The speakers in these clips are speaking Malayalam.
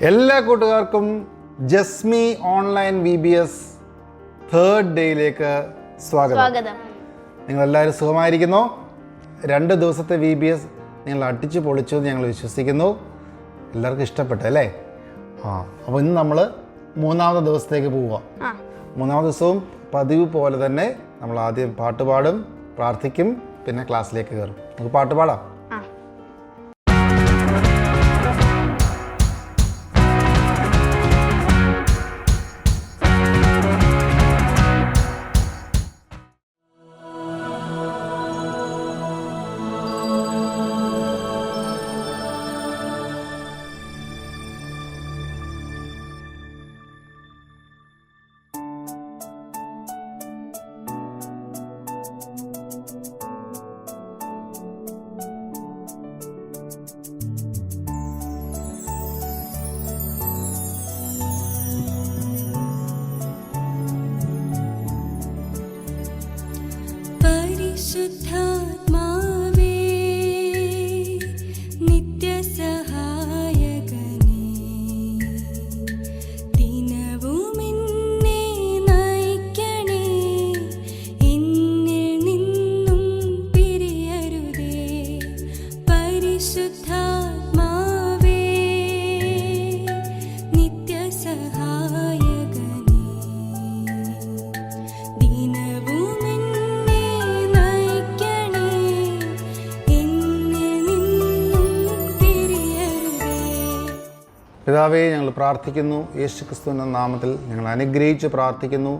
എല്ലാ കൂട്ടുകാർക്കും ജസ്മി ഓൺലൈൻ VBS തേർഡ് ഡേയിലേക്ക് സ്വാഗതം. നിങ്ങളെല്ലാവരും സുഖമായിരിക്കുന്നോ? 2 ദിവസത്തെ VBS നിങ്ങൾ അടിച്ചു പൊളിച്ചു എന്ന് ഞങ്ങൾ വിശ്വസിക്കുന്നു. എല്ലാവർക്കും ഇഷ്ടപ്പെട്ടു അല്ലേ? അപ്പോൾ ഇന്ന് നമ്മൾ 3ാമത്തെ ദിവസത്തേക്ക് പോവുക. 3ാമത്തെ ദിവസവും പതിവ് പോലെ തന്നെ നമ്മൾ ആദ്യം പാട്ട് പാടും, പ്രാർത്ഥിക്കും, പിന്നെ ക്ലാസ്സിലേക്ക് കയറും. നമുക്ക് പാട്ട് പാടാം. പരിശുദ്ധാത്മാവേ, നിത്യസഹായകനേ, ദിനവും എന്നെ നയിക്കണേ, എന്നിൽ നിന്നും പിരിയരുതേ. പരിശുദ്ധാത്മാവേ, നിത്യസഹായകനേ, ദിനവും പിതാവേ, ഞങ്ങൾ പ്രാർത്ഥിക്കുന്നു. യേശുക്രിസ്തുവിൻ്റെ നാമത്തിൽ ഞങ്ങൾ അനുഗ്രഹിച്ച് പ്രാർത്ഥിക്കുന്നു.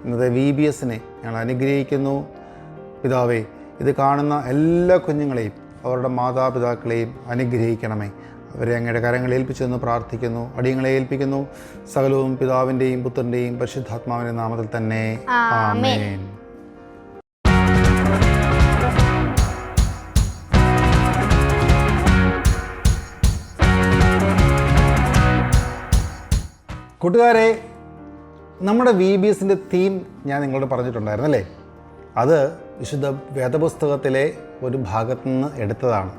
ഇന്നത്തെ VBSനെ ഞങ്ങൾ അനുഗ്രഹിക്കുന്നു. പിതാവേ, ഇത് കാണുന്ന എല്ലാ കുഞ്ഞുങ്ങളെയും അവരുടെ മാതാപിതാക്കളെയും അനുഗ്രഹിക്കണമേ. അവരെ അങ്ങയുടെ കരങ്ങളിൽ ഏൽപ്പിച്ചെന്ന് പ്രാർത്ഥിക്കുന്നു. അടിയങ്ങളെ ഏൽപ്പിക്കുന്നു. സകലവും പിതാവിൻ്റെയും പുത്രൻ്റെയും പരിശുദ്ധാത്മാവിൻ്റെ നാമത്തിൽ തന്നെ ആമേൻ. കൂട്ടുകാരെ, നമ്മുടെ VBSൻ്റെ തീം ഞാൻ നിങ്ങളോട് പറഞ്ഞിട്ടുണ്ടായിരുന്നല്ലേ? അത് വിശുദ്ധ വേദപുസ്തകത്തിലെ ഒരു ഭാഗത്തു നിന്ന് എടുത്തതാണ്.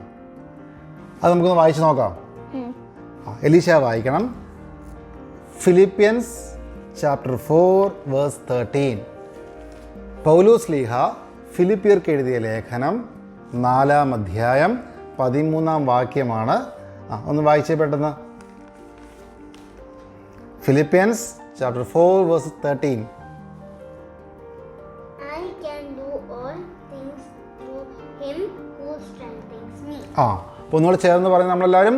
അത് നമുക്കൊന്ന് വായിച്ച് നോക്കാം. എലീശ വായിക്കണം. Philippians chapter 4:13. പൗലോസ് ലീഹ ഫിലിപ്പിയർക്ക് എഴുതിയ ലേഖനം 4-ാം അധ്യായം 13-ാം വാക്യമാണ്. ഒന്ന് വായിച്ചേ പെട്ടെന്ന്. Philippians chapter 4:13. I can do all things through him who strengthens me. അപ്പോൾ ഒന്നുകൂടെ ചേർന്ന് പറയുന്നത് നമ്മളെല്ലാവരും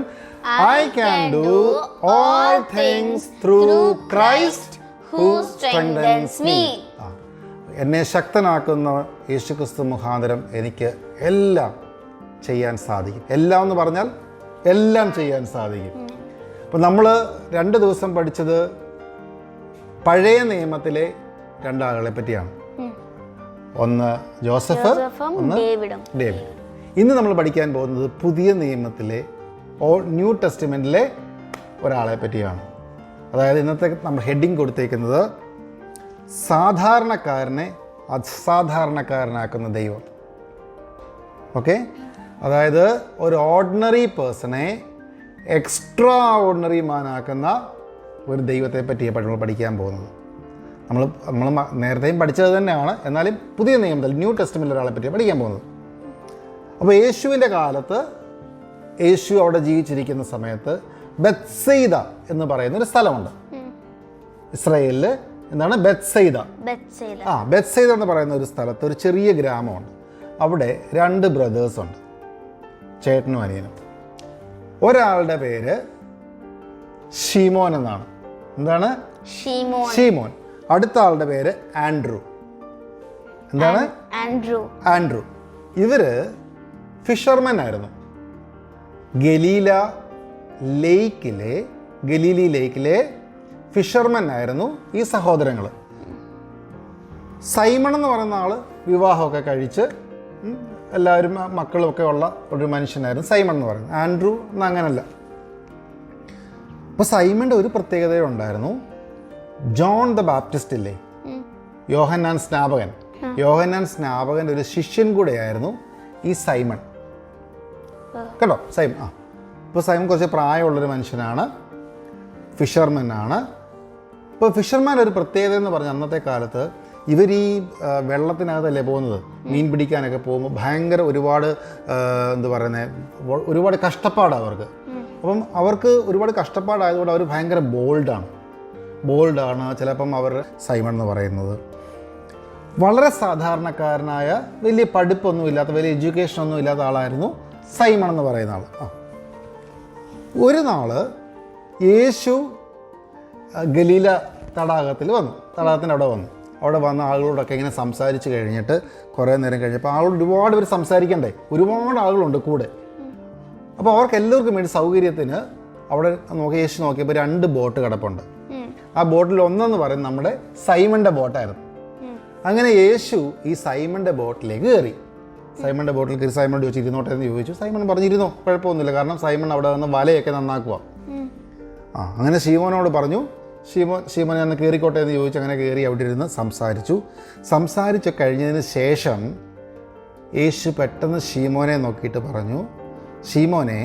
I can do all things through Christ who strengthens me. എന്നെ ശക്തനാക്കുന്ന യേശുക്രിസ്തു മുഖാന്തരം എനിക്ക് എല്ലാം ചെയ്യാൻ സാധിക്കും. എല്ലാം എന്ന് പറഞ്ഞാൽ എല്ലാം ചെയ്യാൻ സാധിക്കും. അപ്പോൾ നമ്മൾ 2 ദിവസം പഠിച്ചത് പഴയ നിയമത്തിലെ 2 ആളുകളെ പറ്റിയാണ്. ഒന്ന് ജോസഫ്, ഒന്ന് ഡേവിഡ്. ഇന്ന് നമ്മൾ പഠിക്കാൻ പോകുന്നത് പുതിയ നിയമത്തിലെ ന്യൂ ടെസ്റ്റ്മെൻറ്റിലെ ഒരാളെ പറ്റിയാണ്. അതായത് ഇന്നത്തെ നമ്മൾ ഹെഡിങ് കൊടുത്തേക്കുന്നത് സാധാരണക്കാരനെ അസാധാരണക്കാരനാക്കുന്ന ദൈവം. ഓക്കെ, അതായത് ഒരു ഓർഡിനറി പേഴ്സണെ എക്സ്ട്രാ ഓർഡിനറി മാനാക്കുന്ന ഒരു ദൈവത്തെ പറ്റിയാണ് നമ്മൾ പഠിക്കാൻ പോകുന്നത്. നമ്മൾ നേരത്തെയും പഠിച്ചത് തന്നെയാണ്, എന്നാലും പുതിയ നിയമത്തിൽ ന്യൂ ടെസ്റ്റ്മെൻറ്റിൽ ഒരാളെ പറ്റിയാണ് പഠിക്കാൻ പോകുന്നത്. അപ്പോൾ യേശുവിൻ്റെ കാലത്ത് യേശു അവിടെ ജീവിച്ചിരിക്കുന്ന സമയത്ത് ബെത്സയിദ എന്ന് പറയുന്നൊരു സ്ഥലമുണ്ട് ഇസ്രായേലിൽ. എന്താണ് ബെത്സയിദ? ബെത്സയിദ എന്ന് പറയുന്ന ഒരു സ്ഥലത്ത് ഒരു ചെറിയ ഗ്രാമമുണ്ട്. അവിടെ 2 ബ്രദേഴ്സുണ്ട്, ചേട്ടനും അനിയനും. ഒരാളുടെ പേര് ഷീമോൻ എന്നാണ്. എന്താണ്? ഷീമോൻ. അടുത്ത ആളുടെ പേര് ആൻഡ്രൂ. എന്താണ്? ആൻഡ്രൂ. ഇവര് ഫിഷർമാൻ ആയിരുന്നു. ഗലീലി ലേക്കിലെ ഫിഷർമാൻ ആയിരുന്നു ഈ സഹോദരങ്ങൾ. സൈമൺ എന്ന് പറയുന്ന ആള് വിവാഹമൊക്കെ കഴിച്ച് എല്ലാവരും മക്കളുമൊക്കെ ഉള്ള ഒരു മനുഷ്യനായിരുന്നു സൈമൺ എന്ന് പറയുന്നത്. ആൻഡ്രൂ എന്ന് അങ്ങനല്ല. അപ്പോൾ സൈമണിൻ്റെ ഒരു പ്രത്യേകതയുണ്ടായിരുന്നു. ജോൺ ദ ബാപ്റ്റിസ്റ്റ് ഇല്ലേ, യോഹന്നാൻ സ്നാപകൻ്റെ ഒരു ശിഷ്യൻ കൂടെയായിരുന്നു ഈ സൈമൺ. കേട്ടോ, സൈമൺ. ഇപ്പോൾ സൈമൺ കുറച്ച് പ്രായമുള്ളൊരു മനുഷ്യനാണ്. ഫിഷർമാനാണ്. ഇപ്പോൾ ഫിഷർമാൻ ഒരു പ്രത്യേകത എന്ന് പറഞ്ഞാൽ അന്നത്തെ കാലത്ത് ഇവർ ഈ വെള്ളത്തിനകത്തല്ലേ പോകുന്നത്, മീൻ പിടിക്കാനൊക്കെ പോകുമ്പോൾ ഭയങ്കര ഒരുപാട് എന്താ പറയുന്നത്, ഒരുപാട് കഷ്ടപ്പാടാണ് അവർക്ക്. അപ്പം അവർക്ക് ഒരുപാട് കഷ്ടപ്പാടായതുകൊണ്ട് അവർ ഭയങ്കര ബോൾഡാണ്. ചിലപ്പം അവർ സൈമൺ എന്ന് പറയുന്നത് വളരെ സാധാരണക്കാരനായ, വലിയ പഠിപ്പൊന്നും ഇല്ലാത്ത, വലിയ എഡ്യൂക്കേഷനൊന്നും ഇല്ലാത്ത ആളായിരുന്നു സൈമൺ എന്ന് പറയുന്ന ആൾ. ഒരു നാൾ യേശു ഗലീല തടാകത്തിൻ്റെ അവിടെ വന്ന ആളുകളോടൊക്കെ ഇങ്ങനെ സംസാരിച്ച് കഴിഞ്ഞിട്ട് കുറേ നേരം കഴിഞ്ഞപ്പോൾ ആളോട് ഒരുപാട് പേര് സംസാരിക്കണ്ടേ, ഒരുപാട് ആളുകളുണ്ട് കൂടെ. അപ്പോൾ അവർക്ക് എല്ലാവർക്കും വേണ്ടി സൗകര്യത്തിന് അവിടെ യേശു നോക്കിയപ്പോൾ 2 ബോട്ട് കിടപ്പുണ്ട്. ആ ബോട്ടിൽ ഒന്നെന്ന് പറയുന്നത് നമ്മുടെ സൈമൻ്റെ ബോട്ടായിരുന്നു. അങ്ങനെ യേശു ഈ സൈമൻ്റെ ബോട്ടിലേക്ക് കയറി. സൈമൻ്റെ ബോട്ടിൽ കയറി സൈമൺ ചോദിച്ചു ഇരുന്നോട്ടെ എന്ന് ചോദിച്ചു. സൈമൺ പറഞ്ഞിരുന്നോ, കുഴപ്പമൊന്നുമില്ല, കാരണം സൈമൺ അവിടെ വന്ന് വലയൊക്കെ നന്നാക്കുക. അങ്ങനെ ശീമോനോട് പറഞ്ഞു, ശീമോൻ ഒന്ന് കയറിക്കോട്ടെ എന്ന് ചോദിച്ചു. അങ്ങനെ കയറി അവിടെ ഇരുന്ന് സംസാരിച്ച് കഴിഞ്ഞതിന് ശേഷം യേശു പെട്ടെന്ന് ശീമോനെ നോക്കിയിട്ട് പറഞ്ഞു, ശീമോനെ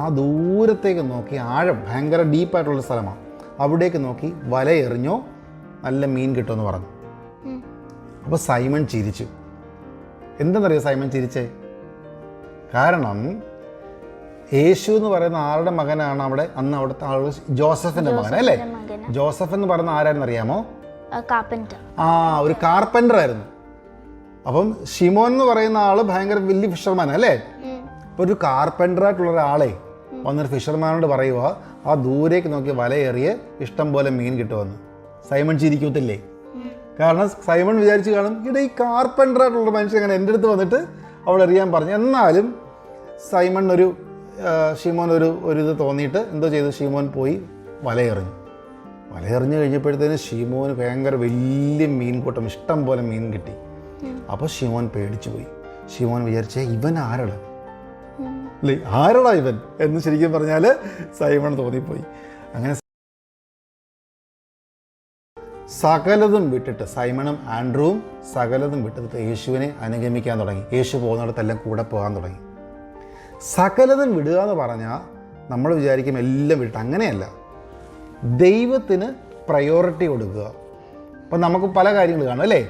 ആ ദൂരത്തേക്ക് നോക്കി, ആഴം ഭയങ്കര ഡീപ്പായിട്ടുള്ള സ്ഥലമാണ്, അവിടേക്ക് നോക്കി വല എറിഞ്ഞോ നല്ല മീൻ കിട്ടുമെന്ന് പറഞ്ഞു. അപ്പോൾ സൈമൺ ചിരിച്ചു. എന്താണെന്നറിയോ സൈമൺ ചിരിച്ചേ? കാരണം യേശു എന്ന് പറയുന്ന ആരുടെ മകനാണ് അവിടുത്തെ ആൾ? ജോസഫിൻ്റെ മകൻ അല്ലേ? ജോസഫ് എന്ന് പറയുന്ന ആരാണെന്ന് അറിയാമോ? ഒരു കാർപ്പൻ്റർ ആയിരുന്നു. അപ്പം ഷിമോൻ എന്ന് പറയുന്ന ആള് ഭയങ്കര വലിയ ഫിഷർമാൻ അല്ലേ? അപ്പോൾ ഒരു കാർപ്പൻ്ററായിട്ടുള്ള ഒരാളെ വന്നൊരു ഫിഷർമാനോട് പറയുക, ആ ദൂരേക്ക് നോക്കി വലയേറിയ ഇഷ്ടം പോലെ മീൻ കിട്ടുമെന്ന്. സൈമൺ ചിരിക്കത്തില്ലേ? കാരണം സൈമൺ വിചാരിച്ച് കാണും, ഈ കാർപ്പൻ്ററായിട്ടുള്ള മനുഷ്യൻ അങ്ങനെ എൻ്റെ അടുത്ത് വന്നിട്ട് അവിടെ എറിയാൻ പറഞ്ഞു. എന്നാലും ഷിമോൻ ഒരു തോന്നിയിട്ട് എന്തോ ചെയ്തു, ഷിമോൻ പോയി വലയെറിഞ്ഞ് കഴിഞ്ഞപ്പോഴത്തേന് ഷിമോന് ഭയങ്കര വലിയ മീൻകൂട്ടം, ഇഷ്ടം പോലെ മീൻ കിട്ടി. അപ്പോൾ ഷിമോൻ പേടിച്ചു പോയി. ഷിമോൻ വിചാരിച്ചേ, ഇവൻ ആരടാ ഇവൻ എന്ന് ശരിക്കും പറഞ്ഞാൽ സൈമൺ തോന്നിപ്പോയി. അങ്ങനെ സകലതും വിട്ടിട്ട് സൈമണും ആൻഡ്രൂവും സകലതും വിട്ടിട്ട് യേശുവിനെ അനുഗമിക്കാൻ തുടങ്ങി. യേശു പോകുന്നിടത്തെല്ലാം കൂടെ പോകാൻ തുടങ്ങി. സകലതും വിടുക എന്ന് പറഞ്ഞാൽ നമ്മൾ വിചാരിക്കും എല്ലാം വിട്ടിട്ട്, അങ്ങനെയല്ല. ദൈവത്തിന് പ്രയോറിറ്റി കൊടുക്കുക. അപ്പം നമുക്ക് പല കാര്യങ്ങൾ കാണും അല്ലേ?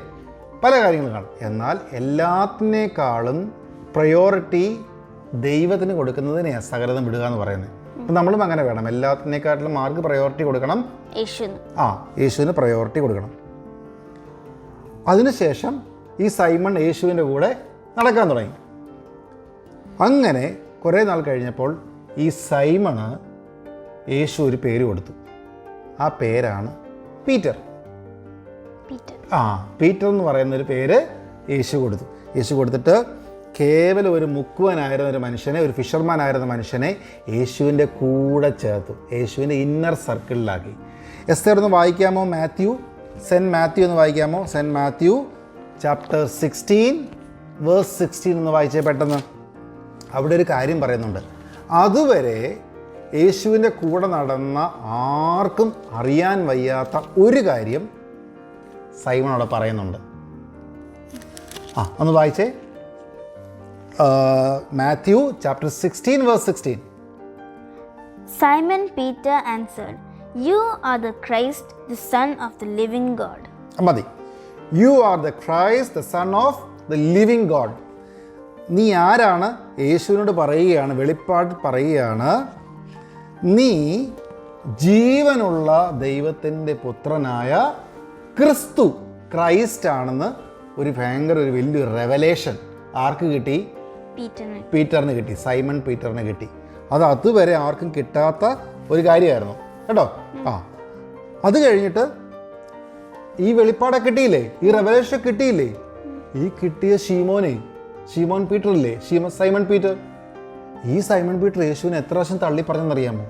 പല കാര്യങ്ങൾ കാണും. എന്നാൽ എല്ലാത്തിനേക്കാളും പ്രയോറിറ്റി ദൈവത്തിന് കൊടുക്കുന്നതിനെയാണ് സകലതും വിടുക എന്ന് പറയുന്നത്. അപ്പം നമ്മളും അങ്ങനെ വേണം. എല്ലാത്തിനേക്കാട്ടിലും ആർക്ക് പ്രയോറിറ്റി കൊടുക്കണം? യേശുവിന് പ്രയോറിറ്റി കൊടുക്കണം. അതിനുശേഷം ഈ സൈമൺ യേശുവിൻ്റെ കൂടെ നടക്കാൻ തുടങ്ങി. അങ്ങനെ കുറേ നാൾ കഴിഞ്ഞപ്പോൾ ഈ സൈമണ് യേശു ഒരു പേര് കൊടുത്തു. ആ പേരാണ് പീറ്റർ. പീറ്റർ എന്ന് പറയുന്നൊരു പേര് യേശു കൊടുത്തു. യേശു കൊടുത്തിട്ട് കേവലം ഒരു മുക്കുവനായിരുന്ന ഒരു മനുഷ്യനെ, ഒരു ഫിഷർമാനായിരുന്ന മനുഷ്യനെ യേശുവിൻ്റെ കൂടെ ചേർത്തു, യേശുവിൻ്റെ ഇന്നർ സർക്കിളിലാക്കി. എസ്തേർ ഒന്ന് വായിക്കാമോ? സെൻറ്റ് മാത്യു എന്ന് വായിക്കാമോ? സെൻറ്റ് മാത്യു ചാപ്റ്റർ 16 വേഴ്സ് 16 എന്ന് വായിച്ചേ പെട്ടെന്ന്. അവിടെ ഒരു കാര്യം പറയുന്നുണ്ട്. അതുവരെ യേശുവിൻ്റെ കൂടെ നടന്ന ആർക്കും അറിയാൻ വയ്യാത്ത ഒരു കാര്യം സൈമൺ അവിടെ പറയുന്നുണ്ട്. ഒന്ന് വായിച്ചേ. Matthew chapter 16 verse 16. Simon Peter answered, "You are the Christ, the Son of the living God." മതി. You are the Christ, the Son of the living God. നീ ആരാണ്? യേശുവിനോട് പറയുകയാണ്, വെളിപ്പാട് പറയുകയാണ്, നീ ജീവനുള്ള ദൈവത്തിൻ്റെ പുത്രനായ ക്രൈസ്റ്റ് ആണെന്ന്. ഒരു വലിയൊരു റെവലേഷൻ ആർക്ക് കിട്ടി? പീറ്ററിന് കിട്ടി. സൈമൺ പീറ്ററിന് കിട്ടി. അത് അതുവരെ ആർക്കും കിട്ടാത്ത ഒരു കാര്യമായിരുന്നു കേട്ടോ. അത് കഴിഞ്ഞിട്ട് ഈ വെളിപ്പാടൊക്കെ കിട്ടിയില്ലേ, ഈ റെവലേഷൻ കിട്ടിയില്ലേ? ഈ കിട്ടിയ ശീമോൻ പീറ്റർ ഇല്ലേ, സൈമൺ പീറ്റർ. ഈ സൈമൺ പീറ്റർ യേശുവിനെ എത്ര പ്രാവശ്യം തള്ളി പറഞ്ഞെന്നറിയാമോ?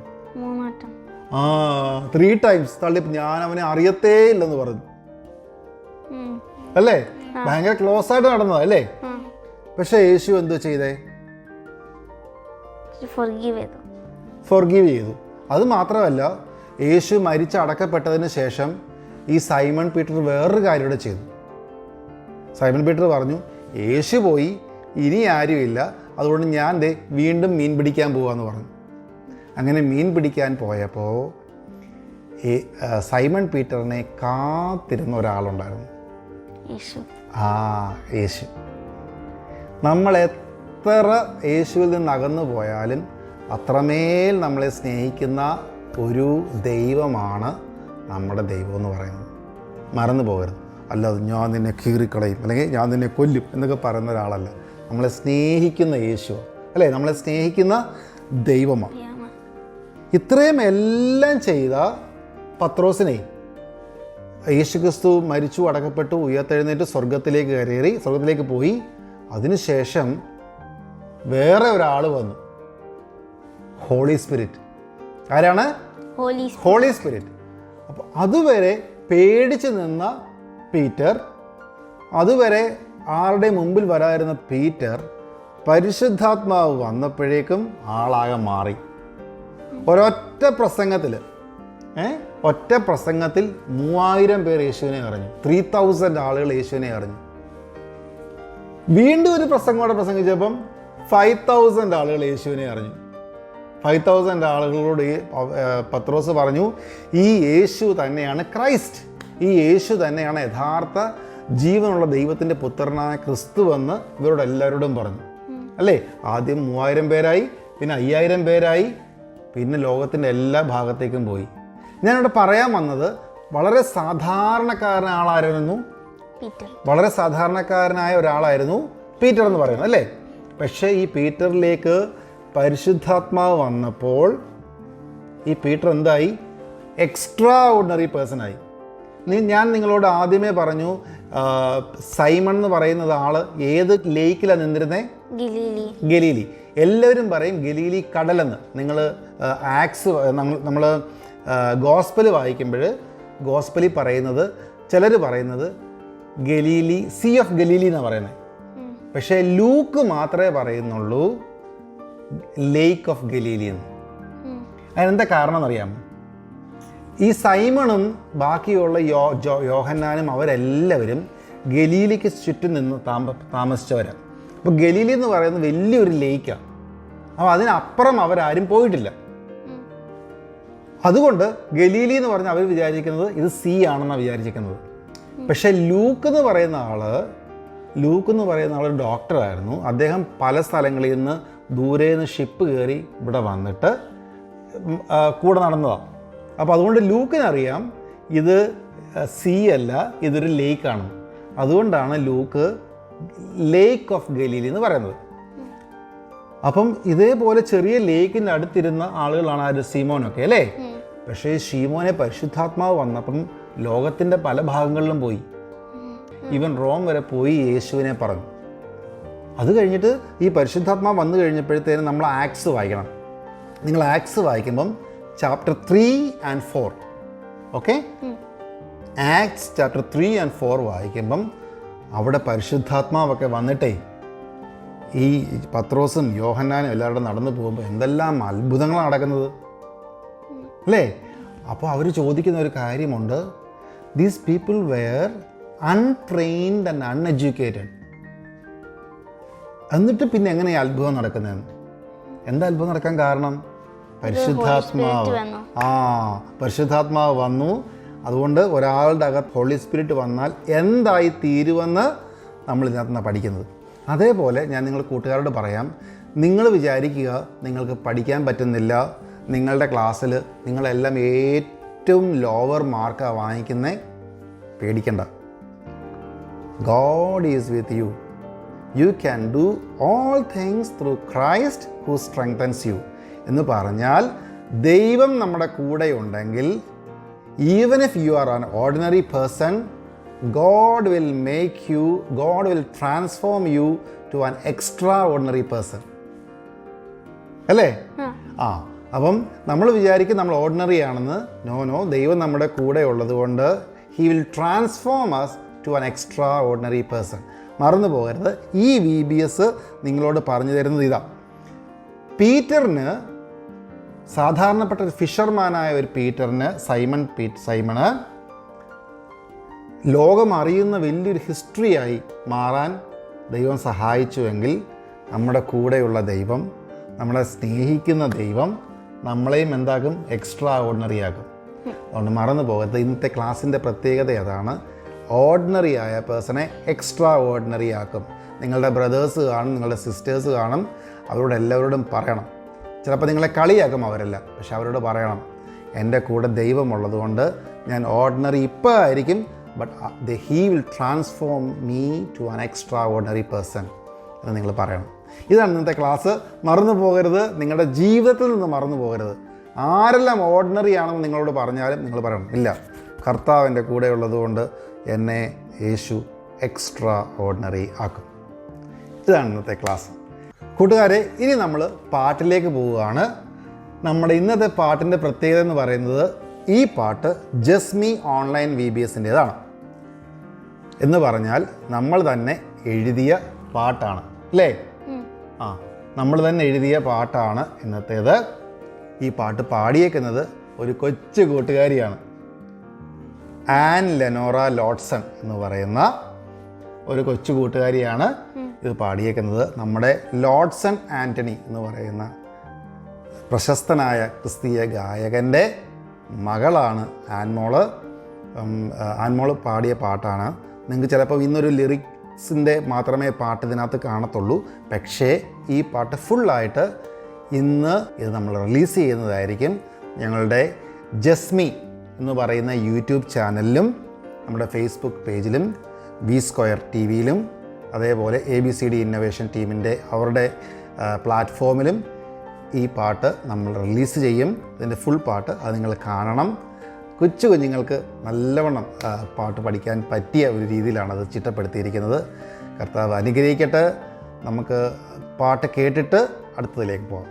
3 times തള്ളി. ഞാൻ അവനെ അറിയത്തേ ഇല്ലെന്ന് പറഞ്ഞു അല്ലേ? ഭയങ്കര ക്ലോസ് ആയിട്ട് നടന്നതാ അല്ലേ? പക്ഷെ യേശു എന്തോ ചെയ്തേ? ഫോർഗീവ് ചെയ്തു. അത് മാത്രമല്ല, യേശു അടക്കപ്പെട്ടതിന് ശേഷം ഈ സൈമൺ പീറ്റർ വേറൊരു കാര്യം കൂടെ ചെയ്തു. സൈമൺ പീറ്റർ പറഞ്ഞു, യേശു പോയി, ഇനി ആരുമില്ല, അതുകൊണ്ട് ഞാൻ വീണ്ടും മീൻ പിടിക്കാൻ പോവാന്ന് പറഞ്ഞു. അങ്ങനെ മീൻ പിടിക്കാൻ പോയപ്പോൾ സൈമൺ പീറ്ററിനെ കാത്തിരുന്ന ഒരാളുണ്ടായിരുന്നു. യേശു. യേശു. നമ്മൾ എത്ര യേശുവിൽ നിന്ന് അകന്നു പോയാലും അത്രമേൽ നമ്മളെ സ്നേഹിക്കുന്ന ഒരു ദൈവമാണ് നമ്മുടെ ദൈവം എന്ന് പറയുന്നത്. മറന്നു പോകരുത്. അല്ലാതെ ഞാൻ നിന്നെ കീറിക്കളയും അല്ലെങ്കിൽ ഞാൻ നിന്നെ കൊല്ലും എന്നൊക്കെ പറയുന്ന ഒരാളല്ല. നമ്മളെ സ്നേഹിക്കുന്ന യേശു അല്ലേ, നമ്മളെ സ്നേഹിക്കുന്ന ദൈവമാണ്. ഇത്രയും എല്ലാം ചെയ്ത പത്രോസിനെ യേശുക്രിസ്തു മരിച്ചു, അടക്കപ്പെട്ടു, ഉയർത്തെഴുന്നേറ്റ് സ്വർഗത്തിലേക്ക് പോയി. അതിനുശേഷം വേറെ ഒരാൾ വന്നു, ഹോളി സ്പിരിറ്റ്. ആരാണ്? Holy spirit. അപ്പോൾ അതുവരെ പേടിച്ച് നിന്ന പീറ്റർ, അതുവരെ ആരുടെ മുമ്പിൽ വരാതിരുന്ന പീറ്റർ, പരിശുദ്ധാത്മാവ് വന്നപ്പോഴേക്കും ആളാകെ മാറി. ഒരൊറ്റ പ്രസംഗത്തിൽ 3000 പേർ യേശുവിനെ അറിഞ്ഞു. 3000 ആളുകൾ യേശുവിനെ അറിഞ്ഞു. വീണ്ടും ഒരു പ്രസംഗം പ്രസംഗിച്ചപ്പം 5000 ആളുകൾ യേശുവിനെ അറിഞ്ഞു. 5000 ആളുകളോട് പത്രോസ് പറഞ്ഞു, ഈ യേശു തന്നെയാണ് ക്രൈസ്റ്റ്, ഈ യേശു തന്നെയാണ് യഥാർത്ഥ ജീവനുള്ള ദൈവത്തിൻ്റെ പുത്രനായ ക്രിസ്തുവെന്ന് ഇവരോട് എല്ലാവരോടും പറഞ്ഞു. അല്ലേ? ആദ്യം 3000 പേരായി, പിന്നെ 5000 പേരായി, പിന്നെ ലോകത്തിൻ്റെ എല്ലാ ഭാഗത്തേക്കും പോയി. ഞാനിവിടെ പറയാൻ വന്നത് വളരെ സാധാരണക്കാരനായ ആളായിരുന്നു, വളരെ സാധാരണക്കാരനായ ഒരാളായിരുന്നു പീറ്റർ എന്ന് പറയുന്നത് അല്ലേ. പക്ഷേ ഈ പീറ്ററിലേക്ക് പരിശുദ്ധാത്മാവ് വന്നപ്പോൾ ഈ പീറ്റർ എന്തായി? എക്സ്ട്രാ ഓർഡിനറി പേഴ്സണായി. ഞാൻ നിങ്ങളോട് ആദ്യമേ പറഞ്ഞു, സൈമൺ എന്ന് പറയുന്നത് ആള് ഏത് ലേക്കിലാണ് നിന്നിരുന്നേ? ഗലീലി. എല്ലാവരും പറയും ഗലീലി കടലെന്ന്. നിങ്ങൾ നമ്മൾ ഗോസ്പൽ വായിക്കുമ്പോൾ ഗോസ്പലിൽ പറയുന്നത്, ചിലർ പറയുന്നത് ഗലീലി, സീ ഓഫ് ഗലീലി എന്നാണ് പറയുന്നത്. പക്ഷേ ലൂക്ക് മാത്രമേ പറയുന്നുള്ളൂ ലേക്ക് ഓഫ് ഗലീലി എന്ന്. അതിനെന്താ കാരണം എന്നറിയാമോ? ഈ സൈമണും ബാക്കിയുള്ള യോഹന്നാനും അവരെല്ലാവരും ഗലീലിക്ക് ചുറ്റും നിന്ന് താമസിച്ചവരാണ്. അപ്പോൾ ഗലീലി എന്ന് പറയുന്നത് വലിയൊരു ലേക്കാണ്. അപ്പോൾ അതിനപ്പുറം അവരാരും പോയിട്ടില്ല. അതുകൊണ്ട് ഗലീലി എന്ന് പറഞ്ഞാൽ അവർ വിചാരിക്കുന്നത് ഇത് സീ ആണെന്നാണ് വിചാരിച്ചിരിക്കുന്നത്. പക്ഷേ ലൂക്ക് എന്ന് പറയുന്ന ആൾ ഡോക്ടറായിരുന്നു. അദ്ദേഹം പല സ്ഥലങ്ങളിൽ നിന്ന് ദൂരെ നിന്ന് ഷിപ്പ് കയറി ഇവിടെ വന്നിട്ട് കൂടെ നടന്നതാണ്. അപ്പോൾ അതുകൊണ്ട് ലൂക്കിനറിയാം ഇത് സീ അല്ല, ഇതൊരു ലേക്കാണ്. അതുകൊണ്ടാണ് ലൂക്ക് ലേക്ക് ഓഫ് ഗലീലി എന്ന് പറയുന്നത്. അപ്പം ഇതേപോലെ ചെറിയ ലേക്കിൻ്റെ അടുത്തിരുന്ന ആളുകളാണ് ആര്? ശീമോനൊക്കെ അല്ലേ. പക്ഷേ ശീമോനെ പരിശുദ്ധാത്മാവ് വന്നപ്പം ലോകത്തിൻ്റെ പല ഭാഗങ്ങളിലും പോയി, ഈവൻ റോം വരെ പോയി യേശുവിനെ പറഞ്ഞു. അത് കഴിഞ്ഞിട്ട് ഈ പരിശുദ്ധാത്മാവ് വന്നു കഴിഞ്ഞപ്പോഴത്തേനും നമ്മൾ ആക്ട്സ് വായിക്കണം. നിങ്ങൾ ആക്ട്സ് വായിക്കുമ്പം chapter 3 and 4, okay, acts chapter 3 and 4 വായിക്കുമ്പം അവിടെ പരിശുദ്ധാത്മാവൊക്കെ വന്നിട്ടേ ഈ പത്രോസും യോഹന്നാനും എല്ലാവരും നടന്നു പോകുമ്പോൾ എന്തെല്ലാം അത്ഭുതങ്ങളാണ് നടക്കുന്നത് അല്ലേ. അപ്പോൾ അവർ ചോദിക്കുന്ന ഒരു കാര്യമുണ്ട്, these people were untrained and uneducated. എന്നിട്ട് പിന്നെ എങ്ങനെയാണ് അത്ഭുതം നടക്കുന്നതെന്ന്? എന്താ അത്ഭുതം നടക്കാൻ കാരണം? പരിശുദ്ധാത്മാവ് വന്നു. അതുകൊണ്ട് ഒരാളുടെ അകത്ത് ഹോളി സ്പിരിറ്റ് വന്നാൽ എന്തായി തീരുമെന്ന് നമ്മൾ ഇതിനകത്ത് നിന്നാണ് പഠിക്കുന്നത്. അതേപോലെ ഞാൻ നിങ്ങൾ കൂട്ടുകാരോട് പറയാം, നിങ്ങൾ വിചാരിക്കുക നിങ്ങൾക്ക് പഠിക്കാൻ പറ്റുന്നില്ല, നിങ്ങളുടെ ക്ലാസ്സിൽ നിങ്ങളെല്ലാം ഏറ്റവും ലോവർ മാർക്കാണ് വാങ്ങിക്കുന്നത്. പേടിക്കണ്ട. God is with you. You can do all things through Christ who strengthens you. എന്ന് പറഞ്ഞാൽ ദൈവം നമ്മുടെ കൂടെ ഉണ്ടെങ്കിൽ, even if you are an ordinary person, God will transform you to an extraordinary person. അല്ലേ? അപ്പം നമ്മൾ വിചാരിക്കും നമ്മൾ ഓർഡിനറി ആണെന്ന്. നോ, ദൈവം നമ്മുടെ കൂടെ ഉള്ളത് കൊണ്ട് He will transform us to an extraordinary person. മറന്നു പോകരുത്. ഈ VBS നിങ്ങളോട് പറഞ്ഞു തരുന്നത് ഇതാ. പീറ്ററിന്, സാധാരണപ്പെട്ട ഒരു ഫിഷർമാനായ ഒരു പീറ്ററിന്, സൈമണ് ലോകം അറിയുന്ന വലിയൊരു ഹിസ്റ്ററിയായി മാറാൻ ദൈവം സഹായിച്ചുവെങ്കിൽ, നമ്മുടെ കൂടെയുള്ള ദൈവം, നമ്മളെ സ്നേഹിക്കുന്ന ദൈവം നമ്മളെയും എന്താകും? എക്സ്ട്രാ ഓർഡിനറി ആകും. അതുകൊണ്ട് മറന്നു പോകരുത്. ഇന്നത്തെ ക്ലാസ്സിൻ്റെ പ്രത്യേകത അതാണ്. ഓർഡിനറി ആയ പേഴ്സണെ എക്സ്ട്രാ ഓർഡിനറി ആക്കും. നിങ്ങളുടെ ബ്രദേഴ്സ് കാണും, നിങ്ങളുടെ സിസ്റ്റേഴ്സ് കാണും, അവരോട് എല്ലാവരോടും പറയണം. ചിലപ്പോൾ നിങ്ങളെ കളിയാക്കും അവരല്ല, പക്ഷെ അവരോട് പറയണം, എൻ്റെ കൂടെ ദൈവമുള്ളതുകൊണ്ട് ഞാൻ ഓർഡിനറി ഇപ്പോൾ ആയിരിക്കും, but he will transform me to an extraordinary person എന്ന് നിങ്ങൾ പറയണം. ഇതാണ് ഇന്നത്തെ ക്ലാസ്. മറന്നു പോകരുത്, നിങ്ങളുടെ ജീവിതത്തിൽ നിന്ന് മറന്നു പോകരുത്. ആരെല്ലാം ഓർഡിനറി ആണെന്ന് നിങ്ങളോട് പറഞ്ഞാലും നിങ്ങൾ പറയണം, ഇല്ല, കർത്താവ് എൻ്റെ കൂടെ ഉള്ളതുകൊണ്ട് എന്നെ യേശു എക്സ്ട്രാ ഓർഡിനറി ആക്കും. ഇതാണ് ഇന്നത്തെ ക്ലാസ്. കൂട്ടുകാരെ, ഇനി നമ്മൾ പാട്ടിലേക്ക് പോവുകയാണ്. നമ്മുടെ ഇന്നത്തെ പാട്ടിൻ്റെ പ്രത്യേകത എന്ന് പറയുന്നത്, ഈ പാട്ട് ജസ്മി ഓൺലൈൻ VBSൻ്റേതാണ്. എന്ന് പറഞ്ഞാൽ നമ്മൾ തന്നെ എഴുതിയ പാട്ടാണ്, അല്ലേ? നമ്മൾ തന്നെ എഴുതിയ പാട്ടാണ് ഇന്നത്തേത്. ഈ പാട്ട് പാടിയേക്കുന്നത് ഒരു കൊച്ചു കൂട്ടുകാരിയാണ്, ആൻ ലെനോറ ലോഡ്സൺ എന്ന് പറയുന്ന ഒരു കൊച്ചു കൂട്ടുകാരിയാണ് ഇത് പാടിയേക്കുന്നത്. നമ്മുടെ ലോഡ്സൺ ആൻ്റണി എന്ന് പറയുന്ന പ്രശസ്തനായ ക്രിസ്തീയ ഗായകൻ്റെ മകളാണ് ആൻമോള്. ആൻമോള് പാടിയ പാട്ടാണ്. നിങ്ങൾക്ക് ചിലപ്പോൾ ഇന്നൊരു ലിറിക്സിൻ്റെ മാത്രമേ പാട്ട് ഇതിനകത്ത് കാണത്തുള്ളൂ, പക്ഷേ ഈ പാട്ട് ഫുള്ളായിട്ട് ഇന്ന് ഇത് നമ്മൾ റിലീസ് ചെയ്യുന്നതായിരിക്കും. ഞങ്ങളുടെ ജസ്മി എന്ന് പറയുന്ന യൂട്യൂബ് ചാനലിലും നമ്മുടെ ഫേസ്ബുക്ക് പേജിലും V² TVയിലും അതേപോലെ ABCD ഇന്നൊവേഷൻ ടീമിൻ്റെ അവരുടെ പ്ലാറ്റ്ഫോമിലും ഈ പാട്ട് നമ്മൾ റിലീസ് ചെയ്യും. ഇതിൻ്റെ ഫുൾ പാട്ട് അത് നിങ്ങൾ കാണണം. കൊച്ചു കുഞ്ഞുങ്ങൾക്ക് നല്ലവണ്ണം പാട്ട് പഠിക്കാൻ പറ്റിയ ഒരു രീതിയിലാണ് അത് ചിട്ടപ്പെടുത്തിയിരിക്കുന്നത്. കർത്താവ് അനുഗ്രഹിക്കട്ടെ. നമുക്ക് പാട്ട് കേട്ടിട്ട് അടുത്തതിലേക്ക് പോകാം.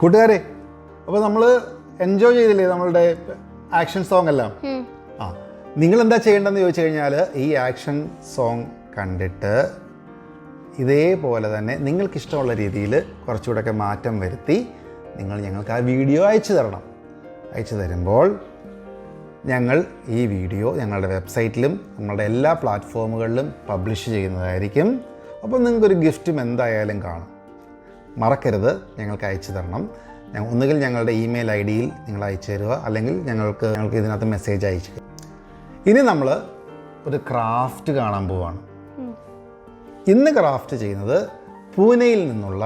കൂട്ടുകാരെ, അപ്പോൾ നമ്മൾ എൻജോയ് ചെയ്തില്ലേ നമ്മളുടെ ആക്ഷൻ സോങ് എല്ലാം? നിങ്ങൾ എന്താ ചെയ്യേണ്ടതെന്ന് ചോദിച്ചു കഴിഞ്ഞാൽ, ഈ ആക്ഷൻ സോങ് കണ്ടിട്ട് ഇതേപോലെ തന്നെ നിങ്ങൾക്കിഷ്ടമുള്ള രീതിയിൽ കുറച്ചുകൂടെയൊക്കെ മാറ്റം വരുത്തി നിങ്ങൾ ഞങ്ങൾക്ക് ആ വീഡിയോ അയച്ചു തരണം. അയച്ചു തരുമ്പോൾ ഞങ്ങൾ ഈ വീഡിയോ ഞങ്ങളുടെ വെബ്സൈറ്റിലും നമ്മളുടെ എല്ലാ പ്ലാറ്റ്ഫോമുകളിലും പബ്ലിഷ് ചെയ്യുന്നതായിരിക്കും. അപ്പോൾ നിങ്ങൾക്കൊരു ഗിഫ്റ്റും എന്തായാലും കാണും. മറക്കരുത് ഞങ്ങൾക്ക് അയച്ചു തരണം. ഒന്നുകിൽ ഞങ്ങളുടെ ഇമെയിൽ ID-യിൽ നിങ്ങൾ അയച്ചു തരിക, അല്ലെങ്കിൽ ഞങ്ങൾക്ക് ഇതിനകത്ത് മെസ്സേജ് അയച്ചു. ഇനി നമ്മൾ ഒരു ക്രാഫ്റ്റ് കാണാൻ പോവാണ്. ഇന്ന് ക്രാഫ്റ്റ് ചെയ്യുന്നത് പൂനെയിൽ നിന്നുള്ള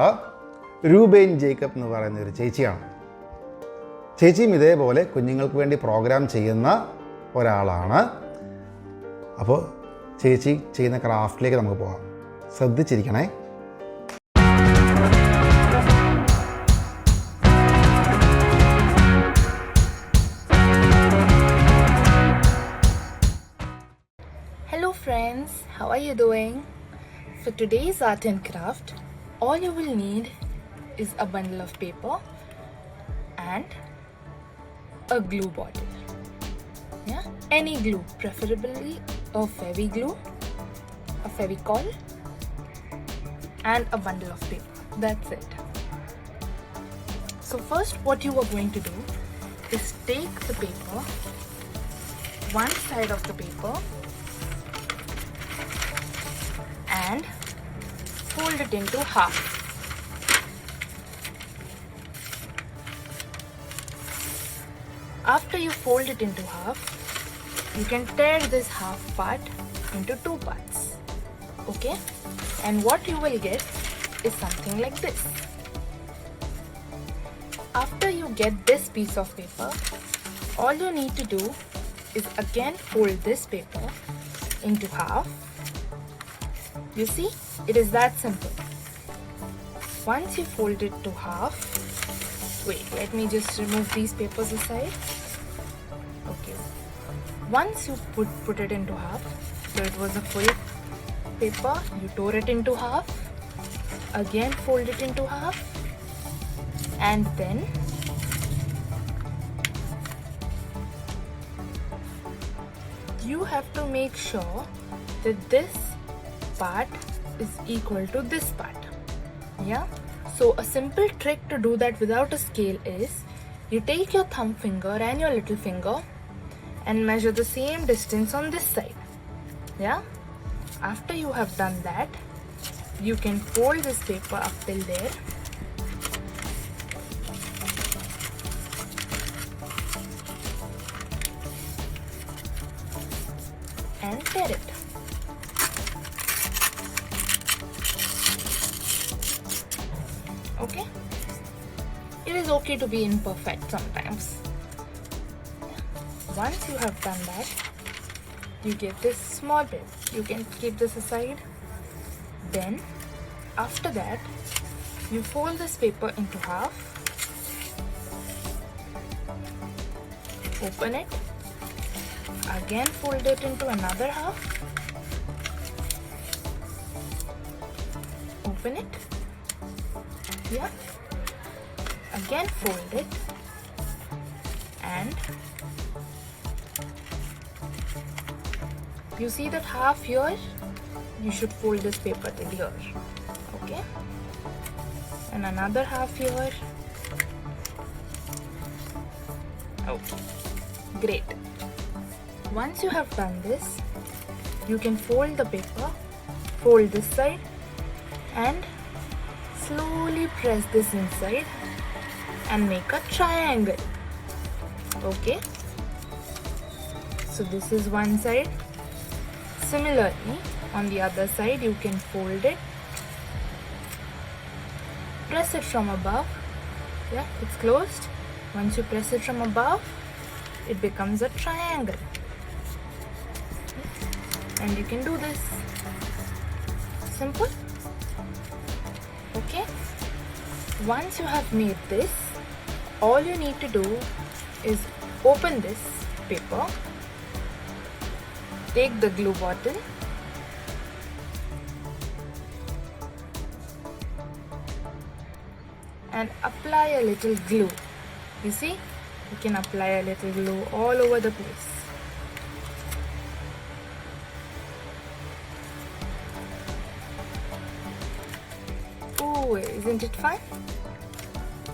രൂബേൻ ജേക്കബ് എന്ന് പറയുന്ന ഒരു ചേച്ചിയാണ്. ചേച്ചിയും ഇതേപോലെ കുഞ്ഞുങ്ങൾക്ക് വേണ്ടി പ്രോഗ്രാം ചെയ്യുന്ന ഒരാളാണ്. അപ്പോൾ ചേച്ചി ചെയ്യുന്ന ക്രാഫ്റ്റിലേക്ക് നമുക്ക് പോകാം. ശ്രദ്ധിച്ചിരിക്കണേ. Hello friends, how are you doing? For today's art and craft, all you will need is a bundle of paper and a glue bottle. Yeah, any glue, preferably a Fevi glue, a Fevicol, and a bundle of paper. That's it. So first, what you are going to do is take the paper, one side of the paper, and fold it into half. After you fold it into half, you can tear this half part into 2 parts. Okay? And what you will get is something like this. After you get this piece of paper, all you need to do is again fold this paper into half. You see, it is that simple. Once you fold it to half, wait, let me just remove these papers aside. Okay. Once you put it into half, so it was a full paper, you tore it into half, again fold it into half, and then you have to make sure that this part is equal to this part. Yeah, so a simple trick to do that without a scale is you take your thumb finger and your little finger and measure the same distance on this side. Yeah, after you have done that, you can fold this paper up till there. And tear it. Okay? It is okay to be imperfect sometimes. Once you have done that, you get this small bit. You can keep this aside. Then, after that, you fold this paper into half. Open it. Again fold it into another half. Open it. Yeah. Again fold it. And you see that half here, you should fold this paper till here. Okay. And another half here. Okay. Great. Once you have done this, you can fold the paper, fold this side, and slowly press this inside and make a triangle. Okay, so this is one side. Similarly, on the other side, you can fold it, press it from above. Yeah, it's closed. Once you press it from above, it becomes a triangle. And you can do this. Simple. Okay. Once you have made this, all you need to do is open this paper, take the glue bottle, and apply a little glue. You see, you can apply a little glue all over the place. Oh, isn't it fun?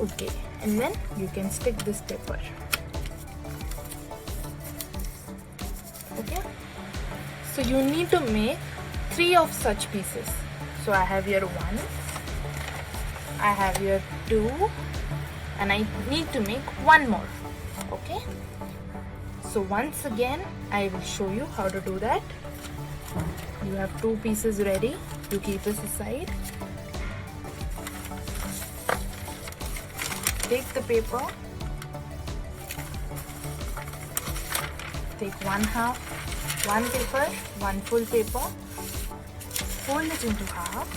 Okay, and then you can stick this paper. Okay, so you need to make 3 of such pieces. So I have here 1, I have here 2, and I need to make 1 more. Okay, so once again I will show you how to do that. You have 2 pieces ready. You keep this aside. Take the paper, take 1/2, 1 paper, 1 full paper, fold it into half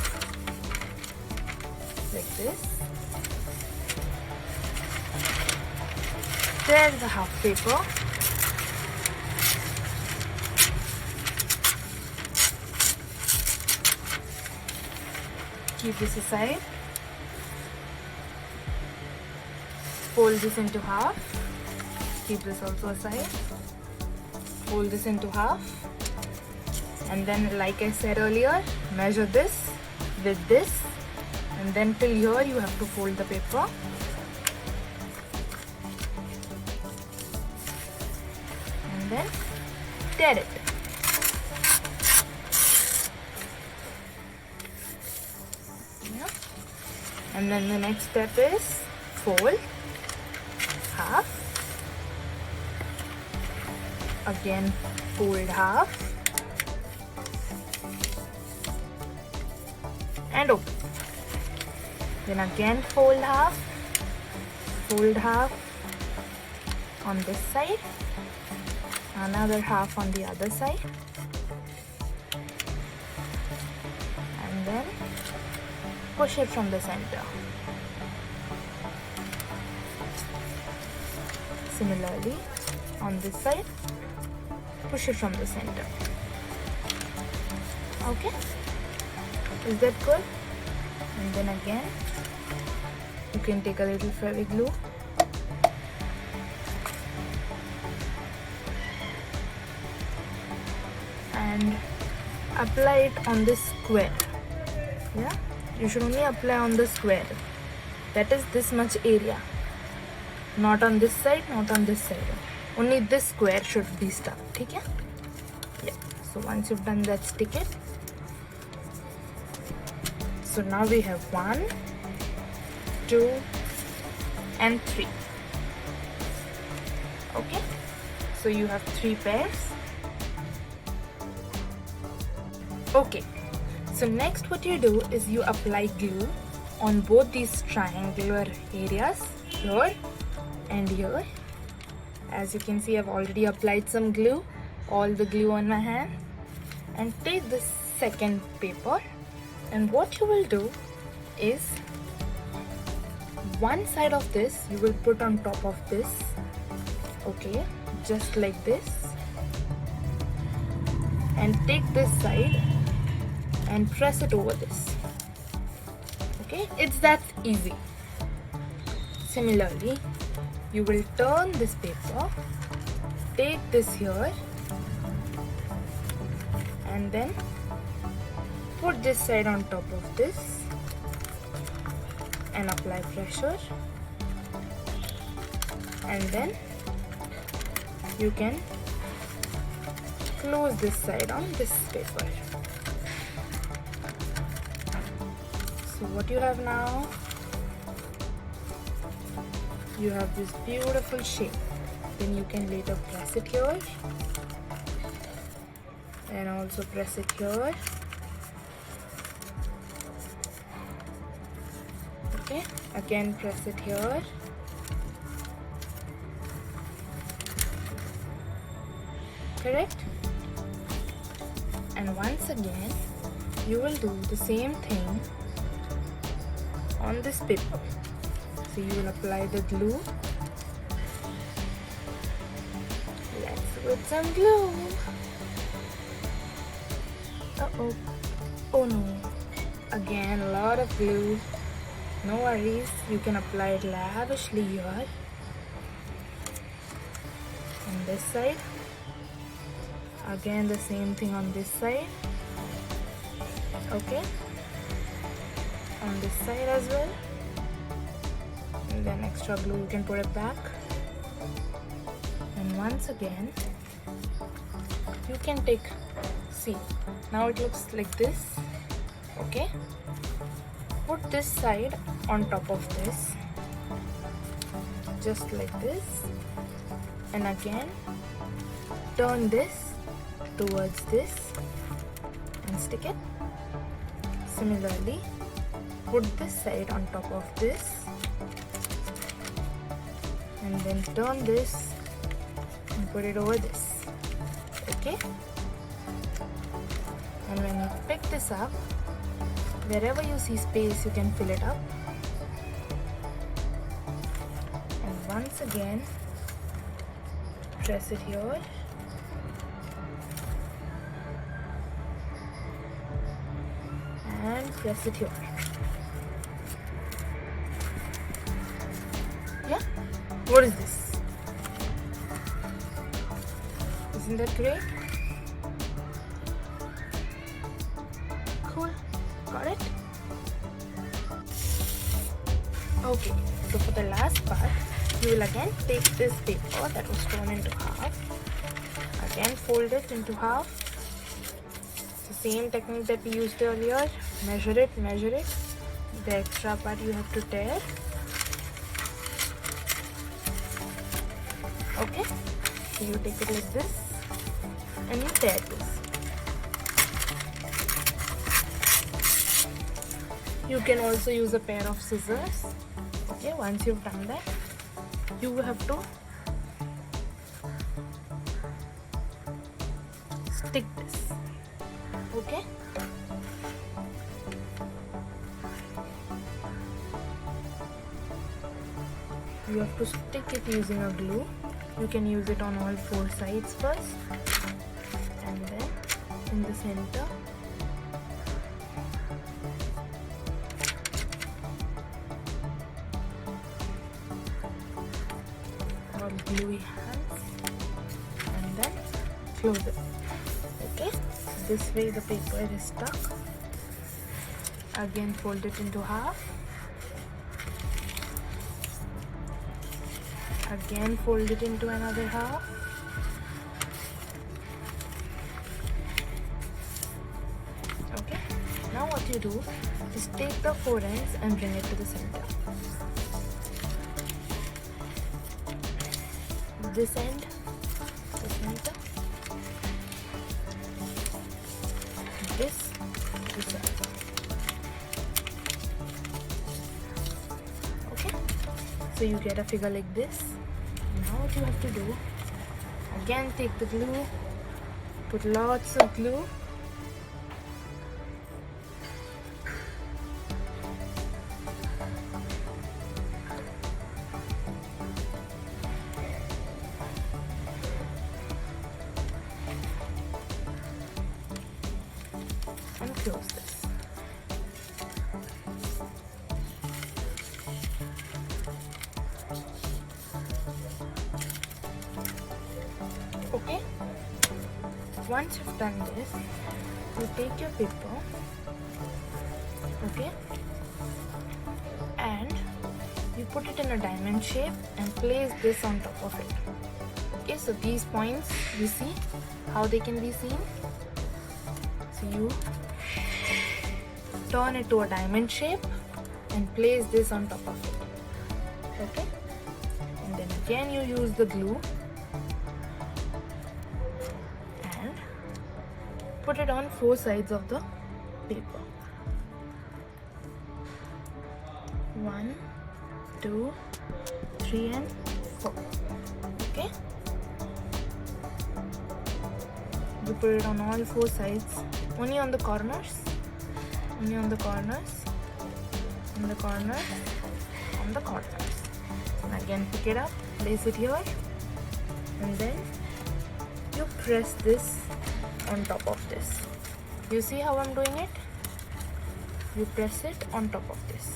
like this. There's the half paper. Keep this aside. Fold this into half. Keep this also aside. Fold this into half. And then, like I said earlier, measure this with this. And then till here you have to fold the paper. And then tear it. Yeah. And then the next step is fold half, again fold half, and open. Then again fold half on this side, another half on the other side, and then push it from the center. Similarly, on this side, push it from the center. Okay? Is that good? And then again, you can take a little fabric glue and apply it on this square. Yeah? You should only apply on the square. That is this much area. Not on this side, not on this side. Only this square should be stuck. Okay? Yeah. So once you've done that, stick it. So now we have 1, 2, and 3. Okay? So you have 3 pairs. Okay. So next what you do is you apply glue on both these triangular areas, here and here. As you can see, I've already applied some glue, all the glue on my hand. And take the second paper, and what you will do is one side of this you will put on top of this. Okay, just like this. And take this side and press it over this. Okay, it's that easy. Similarly, you will turn this paper, take this here, and then put this side on top of this and apply pressure, and then you can close this side on this paper. So what you have now, you have this beautiful shape. Then you can later press it here and also press it here. Okay, again press it here. Correct? And once again you will do the same thing on this paper. So you will apply the glue. Let's put some glue. Uh-oh. Oh no. Again, a lot of glue. No worries. You can apply it lavishly here. On this side. Again, the same thing on this side. Okay. On this side as well. And then extra glue, you can put it back. And once again, you can take, see, now it looks like this. Okay, put this side on top of this, just like this, and again turn this towards this and stick it. Similarly, put this side on top of this and then turn this and put it over this. Okay, and when you pick this up, wherever you see space you can fill it up, and once again press it here and press it here. Yeah, what is this? Isn't that great? Cool, got it? Okay, so for the last part, you will again take this paper that was torn into half, again fold it into half. It's the same technique that we used earlier. Measure it, the extra part you have to tear. Okay, so you take it like this and you tear this. You can also use a pair of scissors. Okay, once you've done that, you will have to stick this. Okay, you have to stick it using a glue. You can use it on all four sides first, and then in the center. All gluey hands, and then close it. Okay, this way the paper is stuck. Again fold it into half. Again fold it into another half. Okay, now what you do is take the four ends and bring it to the center. This end, the center, this, the center. Okay, so you get a figure like this. Now what you have to do, again take the glue, put lots of glue, and close this. Okay, once you've done this, you take your paper, okay, and you put it in a diamond shape and place this on top of it. Okay, so these points, you see how they can be seen. So you turn it to a diamond shape and place this on top of it. Okay, and then again you use the glue and put it on four sides of the paper. 1, 2, 3 and 4. Okay, you put it on all four sides, only on the corners, only on the corners, on the corners, on the corners. And again pick it up, place it here, and then you press this on top of this. You see how I'm doing it? You press it on top of this.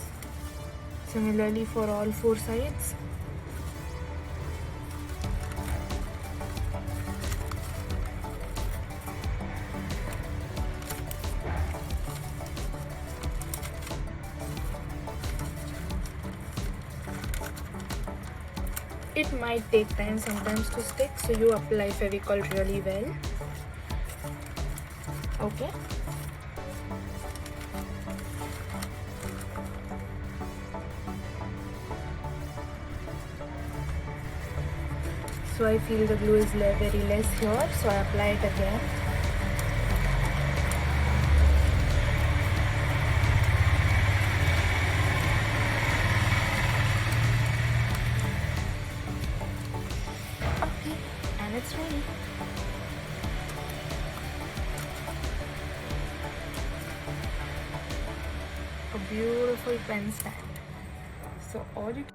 Similarly for all four sides. It might take time sometimes to stick, so you apply Fevicol really well. Okay. So I feel the glue is very less here, so I apply it again. Okay, and it's ready. A beautiful pen stand. So all you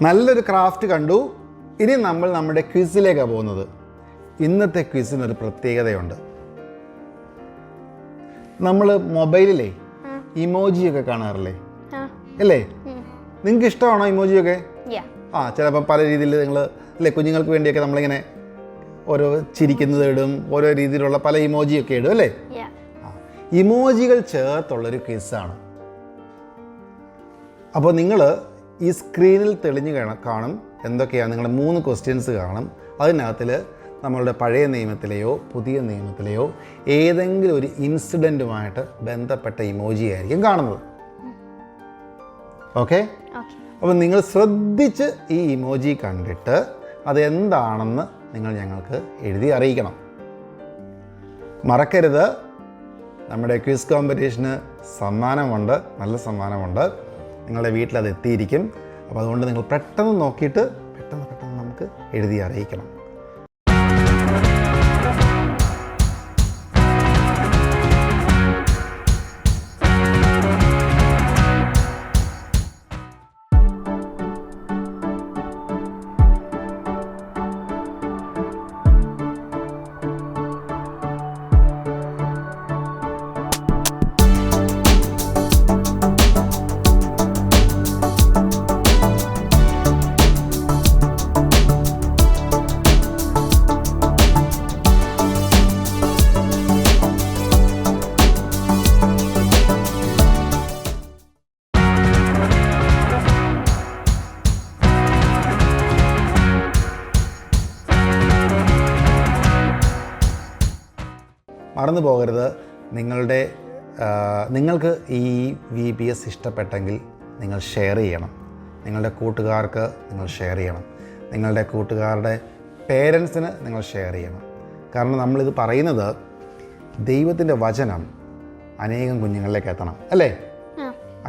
നല്ലൊരു ക്രാഫ്റ്റ് കണ്ടു. ഇനി നമ്മൾ നമ്മുടെ ക്വിസിലേക്കാണ് പോകുന്നത്. ഇന്നത്തെ ക്വിസിനൊരു പ്രത്യേകതയുണ്ട്. നമ്മൾ മൊബൈലിലെ ഇമോജിയൊക്കെ കാണാറില്ലേ? അല്ലേ? നിങ്ങൾക്ക് ഇഷ്ടമാണോ ഇമോജിയൊക്കെ? ചിലപ്പോൾ പല രീതിയിൽ നിങ്ങൾ അല്ലേ കുഞ്ഞുങ്ങൾക്ക് വേണ്ടിയൊക്കെ നമ്മളിങ്ങനെ ഓരോ ചിരിക്കുന്നത് ഇടും, ഓരോ രീതിയിലുള്ള പല ഇമോജിയൊക്കെ ഇടും അല്ലേ? ഇമോജികൾ ചേർത്തുള്ളൊരു ക്വിസാണ്. അപ്പോൾ നിങ്ങൾ ഈ സ്ക്രീനിൽ തെളിഞ്ഞ് കാണും എന്തൊക്കെയാണ്. നിങ്ങളുടെ 3 ക്വസ്റ്റ്യൻസ് കാണും. അതിനകത്തിൽ നമ്മളുടെ പഴയ നിയമത്തിലെയോ പുതിയ നിയമത്തിലെയോ ഏതെങ്കിലും ഒരു ഇൻസിഡൻറ്റുമായിട്ട് ബന്ധപ്പെട്ട ഇമോജി ആയിരിക്കും കാണുന്നത്. ഓക്കെ? അപ്പോൾ നിങ്ങൾ ശ്രദ്ധിച്ച് ഈ ഇമോജി കണ്ടിട്ട് അതെന്താണെന്ന് നിങ്ങൾ ഞങ്ങൾക്ക് എഴുതി അറിയിക്കണം. മറക്കരുത്, നമ്മുടെ ക്വിസ് കോമ്പറ്റീഷന് സമ്മാനമുണ്ട്, നല്ല സമ്മാനമുണ്ട്. നിങ്ങളുടെ വീട്ടിലത് എത്തിയിരിക്കും. അപ്പോൾ അതുകൊണ്ട് നിങ്ങൾ പെട്ടെന്ന് നോക്കിയിട്ട് പെട്ടെന്ന് നമുക്ക് എഴുതി അറിയിക്കണം. മറന്നു പോകരുത്, നിങ്ങൾക്ക് ഈ VBS ഇഷ്ടപ്പെട്ടെങ്കിൽ നിങ്ങൾ ഷെയർ ചെയ്യണം. നിങ്ങളുടെ കൂട്ടുകാർക്ക് നിങ്ങൾ ഷെയർ ചെയ്യണം. നിങ്ങളുടെ കൂട്ടുകാരുടെ പേരൻസിന് നിങ്ങൾ ഷെയർ ചെയ്യണം. കാരണം നമ്മളിത് പറയുന്നത് ദൈവത്തിൻ്റെ വചനം അനേകം കുഞ്ഞുങ്ങളിലേക്ക് എത്തണം അല്ലേ?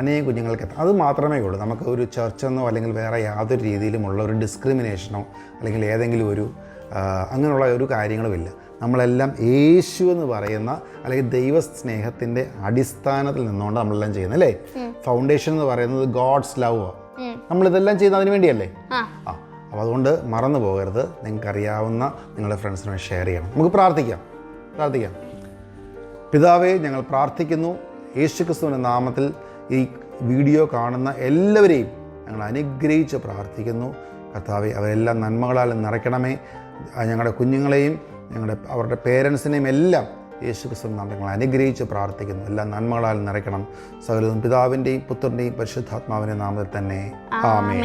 അനേകം കുഞ്ഞുങ്ങൾക്ക് എത്തണം. അത് മാത്രമേ ഉള്ളൂ. നമുക്ക് ഒരു ചർച്ചെന്നോ അല്ലെങ്കിൽ വേറെ യാതൊരു രീതിയിലുമുള്ള ഒരു ഡിസ്ക്രിമിനേഷനോ അല്ലെങ്കിൽ ഏതെങ്കിലും ഒരു അങ്ങനെയുള്ള ഒരു കാര്യങ്ങളുമില്ല. നമ്മളെല്ലാം യേശു എന്ന് പറയുന്ന അല്ലെങ്കിൽ ദൈവസ്നേഹത്തിൻ്റെ അടിസ്ഥാനത്തിൽ നിന്നുകൊണ്ട് നമ്മളെല്ലാം ചെയ്യുന്നത് അല്ലേ? ഫൗണ്ടേഷൻ എന്ന് പറയുന്നത് ഗോഡ്സ് ലവ്. നമ്മളിതെല്ലാം ചെയ്യുന്നത് അതിന് വേണ്ടിയല്ലേ? അപ്പോൾ അതുകൊണ്ട് മറന്നു പോകരുത്. നിങ്ങൾക്കറിയാവുന്ന നിങ്ങളുടെ ഫ്രണ്ട്സിനോട് ഷെയർ ചെയ്യണം. നമുക്ക് പ്രാർത്ഥിക്കാം. പിതാവേ, ഞങ്ങൾ പ്രാർത്ഥിക്കുന്നു യേശുക്രിസ്തുവിൻ്റെ നാമത്തിൽ ഈ വീഡിയോ കാണുന്ന എല്ലാവരെയും ഞങ്ങൾ അനുഗ്രഹിച്ച് പ്രാർത്ഥിക്കുന്നു. കർത്താവേ, അവരെല്ലാം നന്മകളാൽ നിറയ്ക്കണമേ. ഞങ്ങളുടെ കുഞ്ഞുങ്ങളെയും അവരുടെ പേരൻസിനെയും എല്ലാം യേശുക്രിസ്തുവിൻ നാമത്തിൽ ഞങ്ങൾ അനുഗ്രഹിച്ച് പ്രാർത്ഥിക്കുന്നു. എല്ലാം നന്മകളാൽ നിറയ്ക്കണം. സകലതും പിതാവിൻ്റെയും പുത്രൻ്റെയും പരിശുദ്ധാത്മാവിൻ്റെ നാമത്തിൽ തന്നെ ആമേൻ.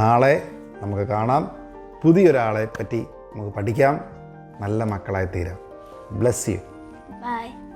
നാളെ നമുക്ക് കാണാം. പുതിയൊരാളെ പറ്റി നമുക്ക് പഠിക്കാം. നല്ല മക്കളായി തീരാം. Bless you. Bye.